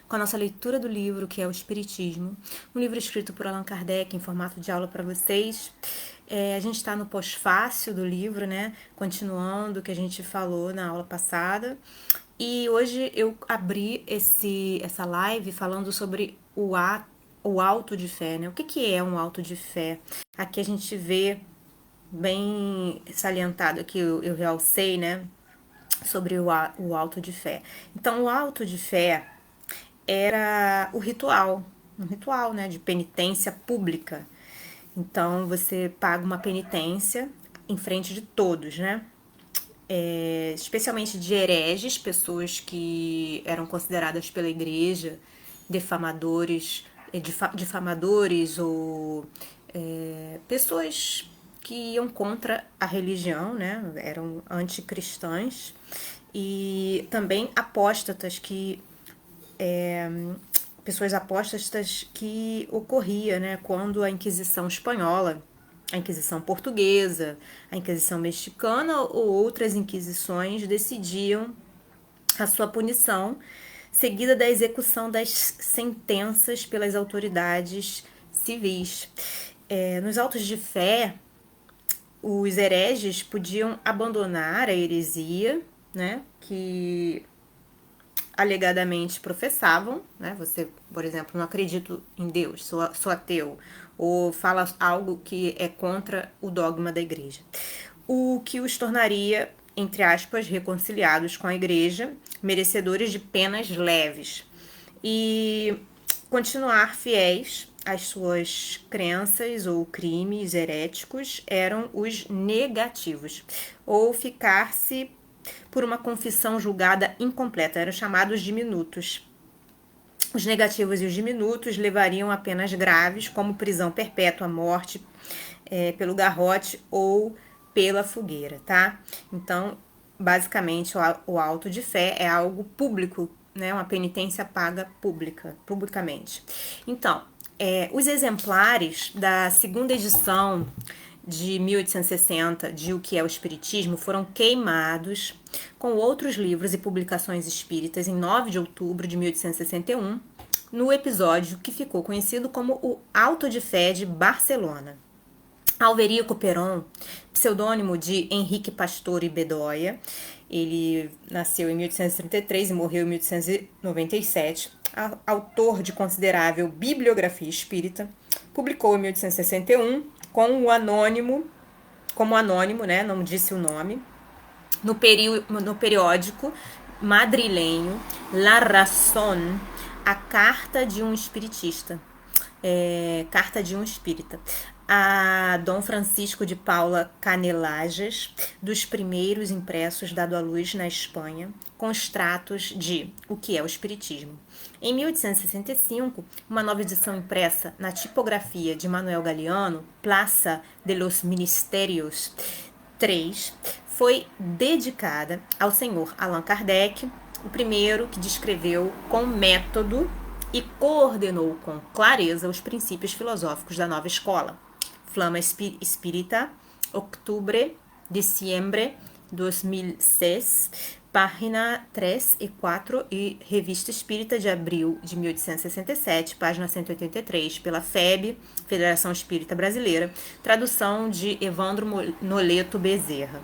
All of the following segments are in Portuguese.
com a nossa leitura do livro, que é o Espiritismo, um livro escrito por Allan Kardec em formato de aula para vocês. A gente está no pós-fácil do livro, né? Continuando o que a gente falou na aula passada. E hoje eu abri essa live falando sobre o auto de fé, né? O que é um auto de fé? Aqui a gente vê bem salientado, aqui eu realcei, né? Sobre o auto de fé. Então, o auto de fé era o ritual, um ritual, né, de penitência pública. Então você paga uma penitência em frente de todos, né? Especialmente de hereges, pessoas que eram consideradas pela igreja defamadores, difamadores ou pessoas que iam contra a religião, né? Eram anticristãs e também apóstatas pessoas apóstatas que ocorria, né, quando a Inquisição espanhola, a Inquisição portuguesa, a Inquisição mexicana ou outras inquisições decidiam a sua punição, seguida da execução das sentenças pelas autoridades civis. Nos autos de fé, os hereges podiam abandonar a heresia, né, que alegadamente professavam, né? Você, por exemplo, não acredito em Deus, sou ateu, ou fala algo que é contra o dogma da igreja. O que os tornaria, entre aspas, reconciliados com a igreja, merecedores de penas leves. E continuar fiéis às suas crenças ou crimes heréticos eram os negativos, ou ficar-se por uma confissão julgada incompleta, eram chamados diminutos. Os negativos e os diminutos levariam a penas graves, como prisão perpétua, morte pelo garrote ou pela fogueira, tá? Então, basicamente, o auto de fé é algo público, né? Uma penitência paga publicamente. Então, os exemplares da segunda edição de 1860 de O que é o Espiritismo foram queimados com outros livros e publicações espíritas em 9 de outubro de 1861, no episódio que ficou conhecido como o Auto de Fé de Barcelona. Alverico Peron, pseudônimo de Henrique Pastor e Bedoya, ele nasceu em 1833 e morreu em 1897, autor de considerável bibliografia espírita, publicou em 1861 como anônimo, né, não disse o nome, no periódico madrilenho La Razón, a Carta de um Espiritista. Carta de um Espírita. A Dom Francisco de Paula Canelages, dos primeiros impressos dado à luz na Espanha, com extratos de O que é o Espiritismo. Em 1865, uma nova edição impressa na tipografia de Manuel Galeano, Plaza de los Ministerios 3, foi dedicada ao senhor Allan Kardec, o primeiro que descreveu com método e coordenou com clareza os princípios filosóficos da nova escola. Flama Espírita, outubro, dezembro 2006, página 3 e 4, e Revista Espírita de abril de 1867, página 183, pela FEB, Federação Espírita Brasileira, tradução de Evandro Noleto Bezerra.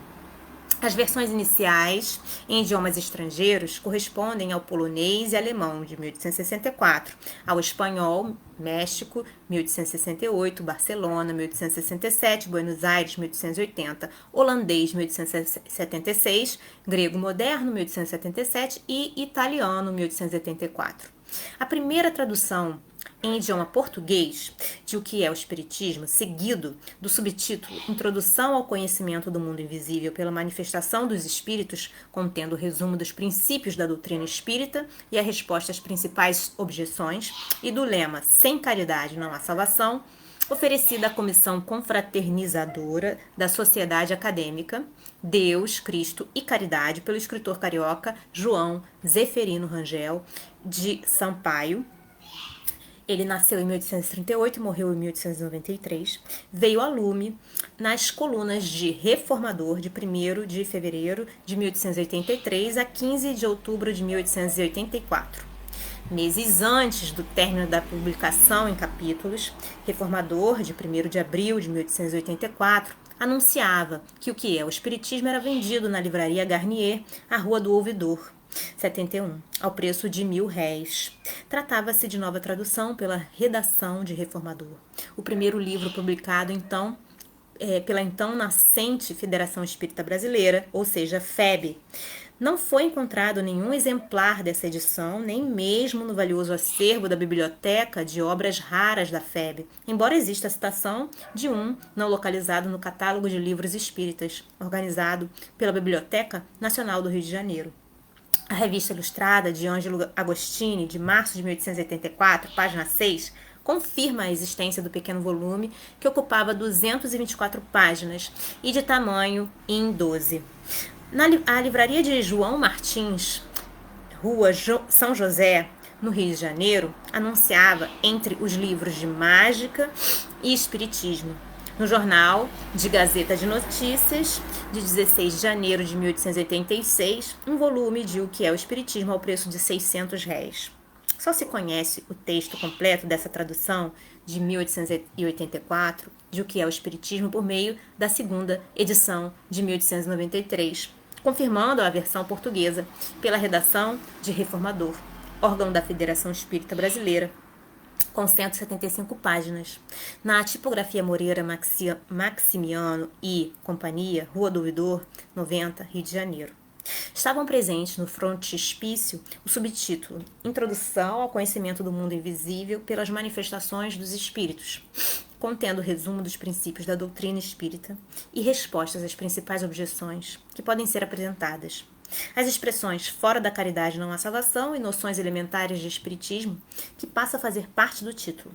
As versões iniciais, em idiomas estrangeiros, correspondem ao polonês e alemão, de 1864, ao espanhol, México, 1868, Barcelona, 1867, Buenos Aires, 1880, holandês, 1876, grego moderno, 1877 e italiano, 1884. A primeira tradução em idioma português de O que é o Espiritismo, seguido do subtítulo Introdução ao Conhecimento do Mundo Invisível pela Manifestação dos Espíritos, contendo o resumo dos princípios da doutrina espírita e a resposta às principais objeções, e do lema Sem caridade não há salvação, oferecida à Comissão Confraternizadora da Sociedade Acadêmica Deus, Cristo e Caridade, pelo escritor carioca João Zeferino Rangel de Sampaio. Ele nasceu em 1838 e morreu em 1893. Veio a lume nas colunas de Reformador de 1º de fevereiro de 1883 a 15 de outubro de 1884. Meses antes do término da publicação em capítulos, Reformador, de 1º de abril de 1884, anunciava que o Espiritismo era vendido na livraria Garnier, à Rua do Ouvidor, 71, ao preço de R$ 1.000. Tratava-se de nova tradução pela redação de Reformador. O primeiro livro publicado, então, pela então nascente Federação Espírita Brasileira, ou seja, FEB. Não foi encontrado nenhum exemplar dessa edição, nem mesmo no valioso acervo da Biblioteca de Obras Raras da FEB, embora exista a citação de um não localizado no Catálogo de Livros Espíritas, organizado pela Biblioteca Nacional do Rio de Janeiro. A revista ilustrada de Ângelo Agostini, de março de 1884, página 6, confirma a existência do pequeno volume, que ocupava 224 páginas e de tamanho em 12. A livraria de João Martins, Rua São José, no Rio de Janeiro, anunciava entre os livros de mágica e espiritismo. No jornal de Gazeta de Notícias, de 16 de janeiro de 1886, um volume de O que é o Espiritismo ao preço de R$ 600. Só se conhece o texto completo dessa tradução de 1884 de O que é o Espiritismo por meio da segunda edição de 1893, confirmando a versão portuguesa pela redação de Reformador, órgão da Federação Espírita Brasileira, com 175 páginas. Na tipografia Moreira Maximiano e Companhia, Rua do Ouvidor, 90, Rio de Janeiro. Estavam presentes no frontispício o subtítulo Introdução ao Conhecimento do Mundo Invisível pelas Manifestações dos Espíritos, contendo resumo dos princípios da doutrina espírita e respostas às principais objeções que podem ser apresentadas. As expressões fora da caridade não há salvação e noções elementares de espiritismo, que passa a fazer parte do título.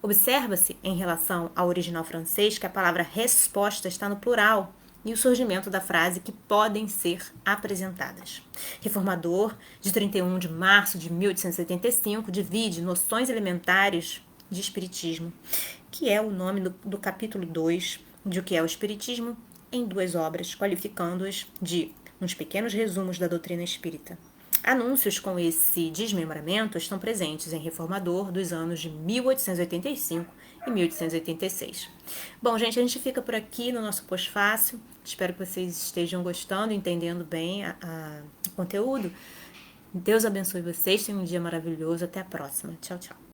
Observa-se, em relação ao original francês, que a palavra resposta está no plural e o surgimento da frase que podem ser apresentadas. Reformador, de 31 de março de 1875, divide noções elementares de espiritismo, que é o nome do capítulo 2 de O que é o Espiritismo, em 2 obras, qualificando-as de uns pequenos resumos da doutrina espírita. Anúncios com esse desmembramento estão presentes em Reformador dos anos de 1885 e 1886. Bom, gente, a gente fica por aqui no nosso pós-fácil. Espero que vocês estejam gostando, entendendo bem o conteúdo. Deus abençoe vocês, tenham um dia maravilhoso. Até a próxima. Tchau, tchau.